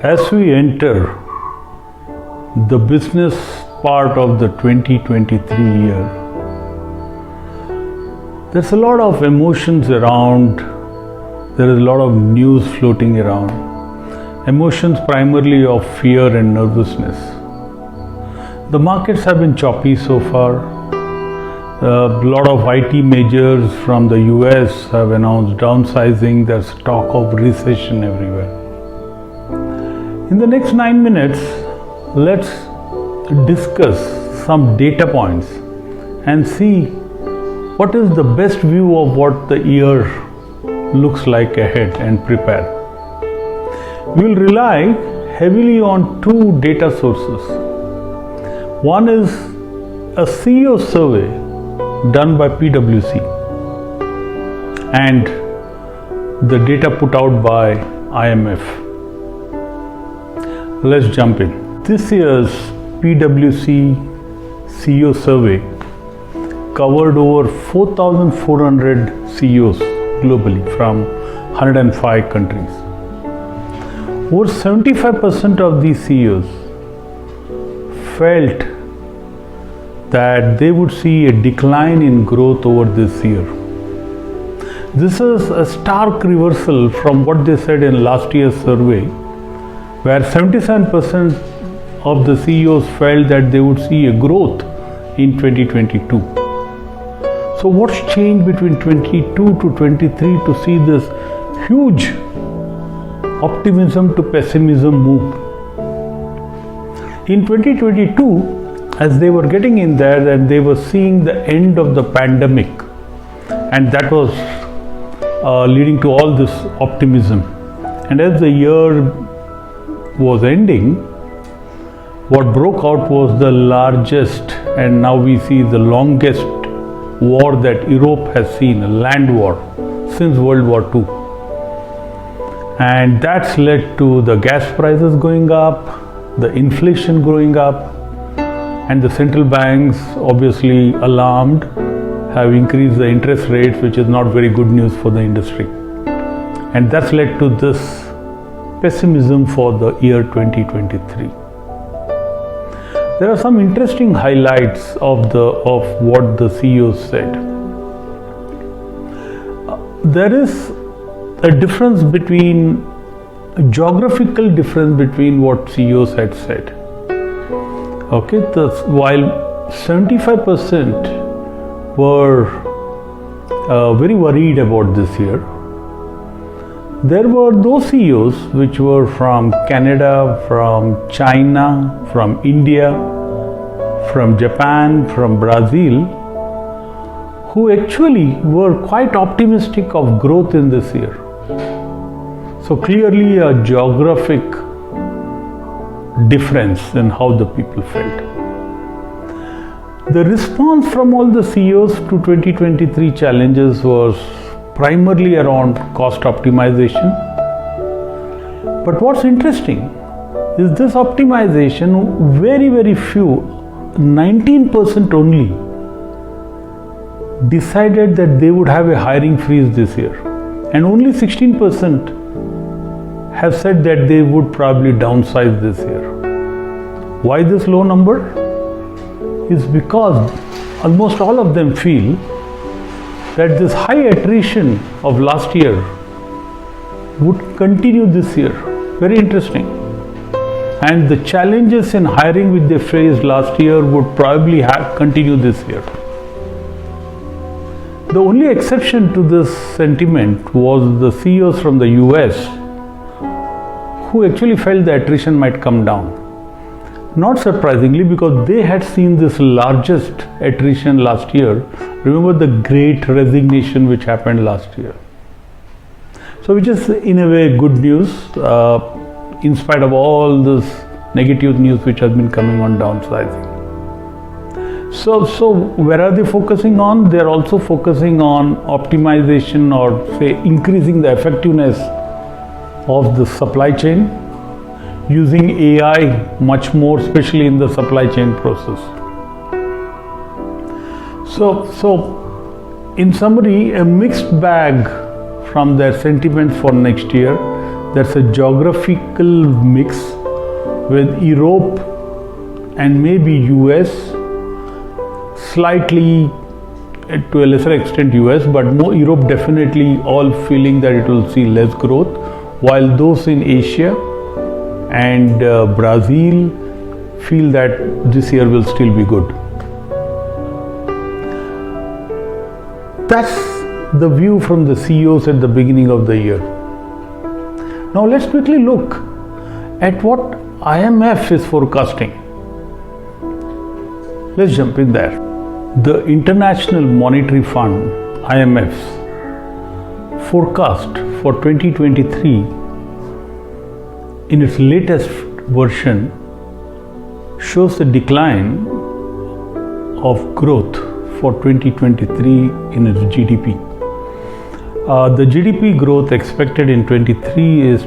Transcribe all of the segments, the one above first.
As we enter the business part of the 2023 year, there's a lot of emotions around, there is a lot of news floating around. Emotions primarily of fear and nervousness. The markets have been choppy so far. A lot of IT majors from the US have announced downsizing. There's talk of recession everywhere. In the next 9 minutes, let's discuss some data points and see what is the best view of what the year looks like ahead and prepare. We will rely heavily on two data sources. One is a CEO survey done by PWC and the data put out by IMF. Let's jump in. This year's PWC CEO survey covered over 4,400 CEOs globally from 105 countries. Over 75% of these CEOs felt that they would see a decline in growth over this year. This is a stark reversal from what they said in last year's survey, where 77% of the CEOs felt that they would see a growth in 2022. So what's changed between 22 to 23 to see this huge optimism to pessimism move? In 2022, as they were getting in there and they were seeing the end of the pandemic, and that was leading to all this optimism. And as the year was ending, what broke out was the largest, and now we see the longest war that Europe has seen, a land war, since World War II. And that's led to the gas prices going up, the inflation going up, and the central banks, obviously alarmed, have increased the interest rates, which is not very good news for the industry. And that's led to this pessimism for the year 2023. There are some interesting highlights of what the CEOs said. There is a difference between a geographical difference between what CEOs had said. Okay, while 75% were very worried about this year, there were those CEOs which were from Canada, from China, from India, from Japan, from Brazil, who actually were quite optimistic of growth in this year. So clearly a geographic difference in how the people felt. The response from all the CEOs to 2023 challenges was primarily around cost optimization. But what's interesting is this optimization, very few, 19% only, decided that they would have a hiring freeze this year. And only 16% have said that they would probably downsize this year. Why this low number? Is because almost all of them feel that this high attrition of last year would continue this year. Very interesting. And the challenges in hiring which they faced last year would probably continue this year. The only exception to this sentiment was the CEOs from the US, who actually felt the attrition might come down. Not surprisingly, because they had seen this largest attrition last year. Remember the great resignation which happened last year. So which is in a way good news, in spite of all this negative news which has been coming on downsizing. So where are they focusing on? They are also focusing on optimization, or say increasing the effectiveness of the supply chain, using AI much more, especially in the supply chain process. So in summary, a mixed bag from their sentiments for next year. There's a geographical mix with Europe and maybe US, slightly to a lesser extent US, but more Europe definitely all feeling that it will see less growth, while those in Asia and Brazil feel that this year will still be good. That's the view from the CEOs at the beginning of the year. Now let's quickly look at what IMF is forecasting. Let's jump in there. The International Monetary Fund, IMF's forecast for 2023 in its latest version shows a decline of growth for 2023 in its GDP. The GDP growth expected in 23 is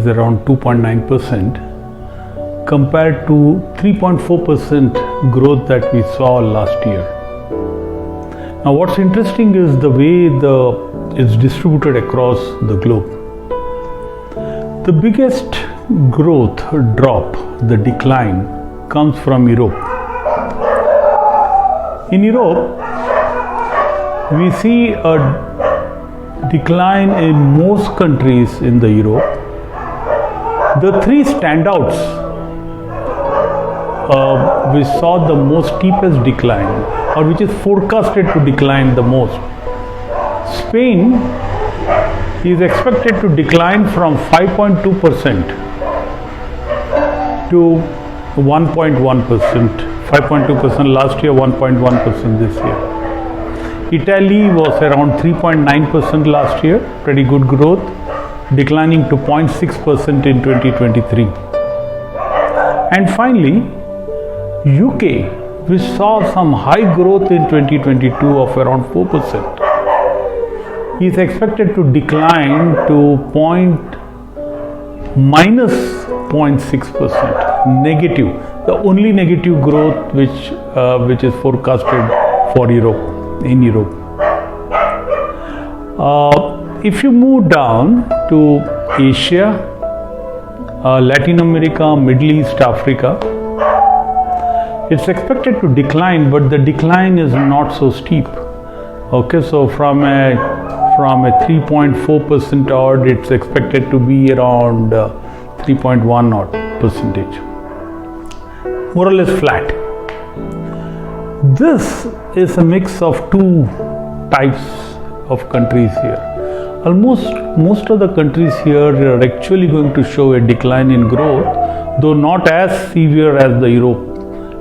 around 2.9% compared to 3.4% growth that we saw last year. Now what's interesting is the way it's distributed across the globe. The biggest growth drop, the decline, comes from Europe. In Europe, we see a decline in most countries in the Europe. The three standouts we saw the most steepest decline, or which is forecasted to decline the most. Spain is expected to decline from 5.2% to 1.1%. 5.2% last year, 1.1% this year. Italy was around 3.9% last year, pretty good growth, declining to 0.6% in 2023. And finally, UK, which saw some high growth in 2022 of around 4%, is expected to decline to minus 0.6%, negative, the only negative growth which is forecasted for Europe, in Europe. If you move down to Asia, Latin America, Middle East, Africa, it's expected to decline, but the decline is not so steep. Okay, so from a 3.4% odd, it's expected to be around 3.1 odd percentage. More or less flat. This is a mix of two types of countries here. Almost most of the countries here are actually going to show a decline in growth, though not as severe as the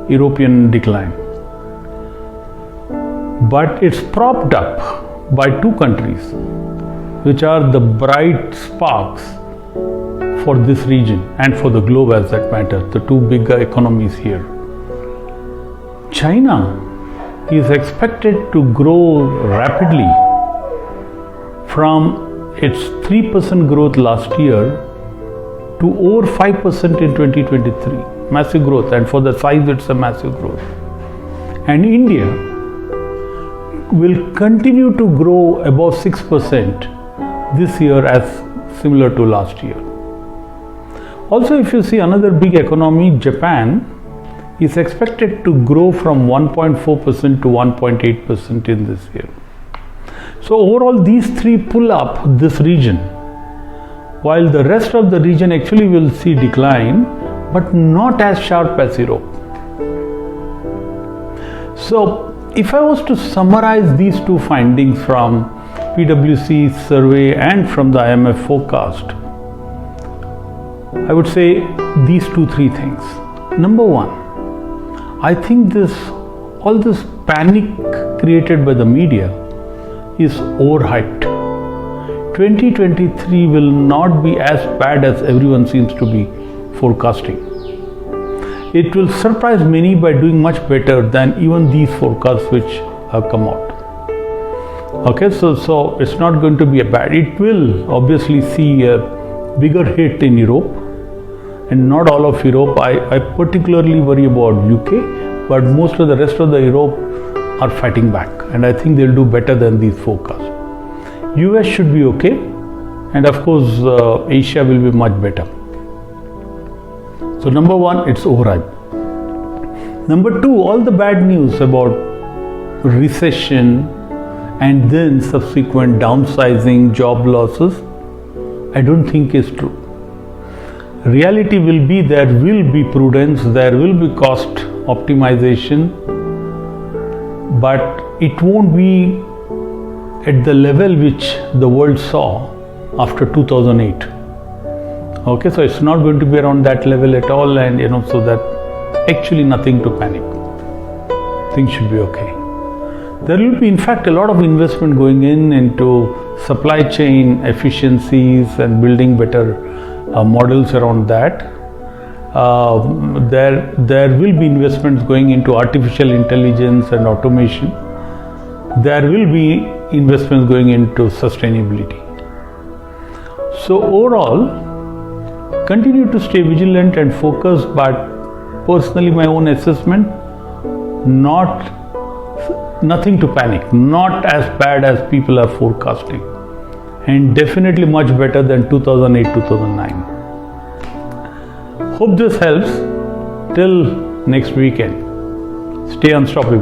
European decline. But it's propped up by two countries, which are the bright sparks for this region and for the globe as that matter, the two bigger economies here. China is expected to grow rapidly from its 3% growth last year to over 5% in 2023. Massive growth, and for the size it's a massive growth. And India will continue to grow above 6% this year as similar to last year. Also, if you see another big economy, Japan, is expected to grow from 1.4% to 1.8% in this year. So overall, these three pull up this region, while the rest of the region actually will see decline, but not as sharp as Europe. So if I was to summarize these two findings from PWC survey and from the IMF forecast, I would say these three things. Number one, I think all this panic created by the media is overhyped. 2023 will not be as bad as everyone seems to be forecasting. It will surprise many by doing much better than even these forecasts which have come out. Okay, so it's not going to be a bad. It will obviously see a bigger hit in Europe, and not all of Europe. I particularly worry about UK, but most of the rest of the Europe are fighting back, and I think they'll do better than these forecasts. US should be okay. and of course Asia will be much better. So number one, it's overhyped. Number two, all the bad news about recession and then subsequent downsizing, job losses, I don't think is true. Reality will be there will be prudence, there will be cost optimization, but it won't be at the level which the world saw after 2008. Okay, so it's not going to be around that level at all, and so that actually nothing to panic. Things should be okay. There will be in fact a lot of investment going into supply chain efficiencies and building better models around that. There will be investments going into artificial intelligence and automation. There will be investments going into sustainability. So overall, continue to stay vigilant and focused, but personally my own assessment, nothing to panic, not as bad as people are forecasting, and definitely much better than 2008-2009. Hope this helps. Till next weekend, stay unstoppable.